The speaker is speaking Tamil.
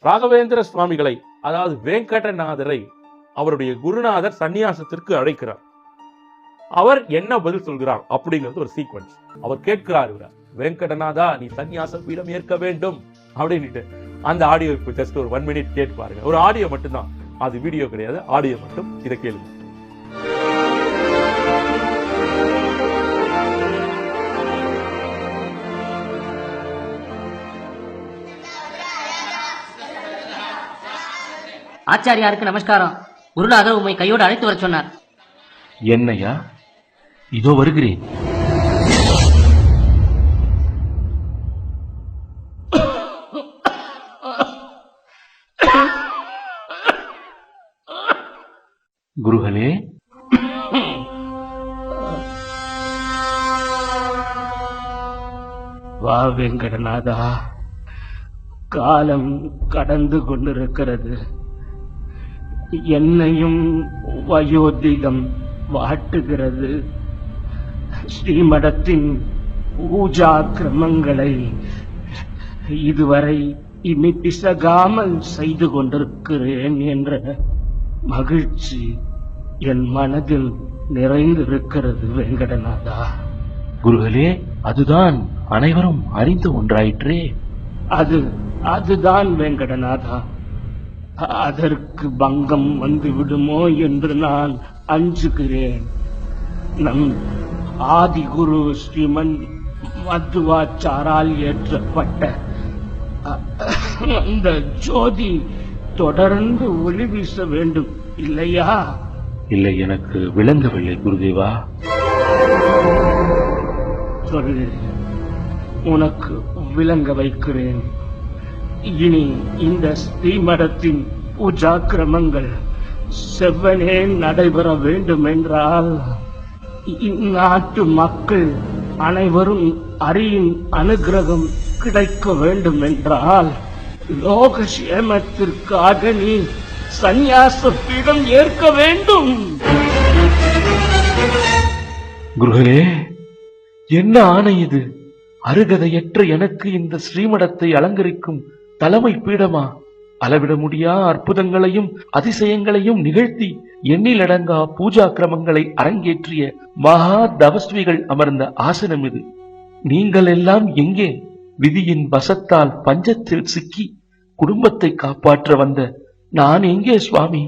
ராகவேந்திர சுவாமிகளை, அதாவது வெங்கடநாதரை அவருடைய குருநாதர் சந்நியாசத்திற்கு அழைக்கிறார். அவர் என்ன பதில் சொல்கிறார் அப்படிங்கிறது ஒரு சீக்வன்ஸ். அவர் கேட்கிறார், வெங்கடநாதா நீ சந்நியாச பீடம் ஏற்க வேண்டும் அப்படின்ட்டு. அந்த ஆடியோ இப்போ ஜஸ்ட் ஒரு 1 minute கேட்டு பாருங்க. ஒரு ஆடியோ மட்டும்தான், அது வீடியோ கிடையாது, ஆடியோ மட்டும். இதை கேளுங்க. ஆச்சாரியாருக்கு நமஸ்காரம். குருநாதர் உம்மை கையோடு அழைத்து வர சொன்னார். என்னையா? இதோ வருகிறேன். குருகளே, வா வெங்கடநாதா, காலம் கடந்து கொண்டிருக்கிறது. என்னையும் வயோதிகம் வாட்டுகிறது. ஸ்ரீமடத்தின் பூஜா கிரமங்களை இதுவரை இனி பிசகாமல் செய்து கொண்டிருக்கிறேன் என்ற மகிழ்ச்சி என் மனதில் நிறைந்திருக்கிறது வெங்கடநாதா. குருகளே, அதுதான் அனைவரும் அறிந்த ஒன்றாயிற்றே. அதுதான் வெங்கடநாதா. அதற்கு பங்கம் வந்து விடுமோ என்று நான் அஞ்சுகிறேன். நம் ஆதிகுரு ஸ்ரீமன் மத்துவாச்சாரால் ஏற்றப்பட்ட அந்த ஜோதி தொடர்ந்து ஒளி வீச வேண்டும் இல்லையா? இல்லை, எனக்கு விளங்கவில்லை குருதேவா. சொல்லு, உனக்கு விளங்க வைக்கிறேன். இனி இந்த ஸ்ரீமடத்தின் பூஜா கிரமங்கள் செவ்வனே நடைபெற வேண்டும் என்றால், இந்நாட்டு மக்கள் அனைவரும் அரியின் அனுகிரகம் கிடைக்க வேண்டும் என்றால், லோகக்ஷேமத்திற்காக நீ சந்நியாச பீடம் ஏற்க வேண்டும். குருகளே, என்ன ஆணை இது? அருகதையற்ற எனக்கு இந்த ஸ்ரீமடத்தை அலங்கரிக்கும் தலைமை பீடமா? அளவிட முடியா அற்புதங்களையும் அதிசயங்களையும் நிகழ்த்தி எண்ணிலடங்கா பூஜா கிரமங்களை அரங்கேற்றிய மகா தவஸ்விகள் அமர்ந்த ஆசனம் இது. நீங்கள் எல்லாம் எங்கே? விதியின் வசத்தால் பஞ்சத்தில் சிக்கி குடும்பத்தை காப்பாற்ற வந்த நான் எங்கே சுவாமி?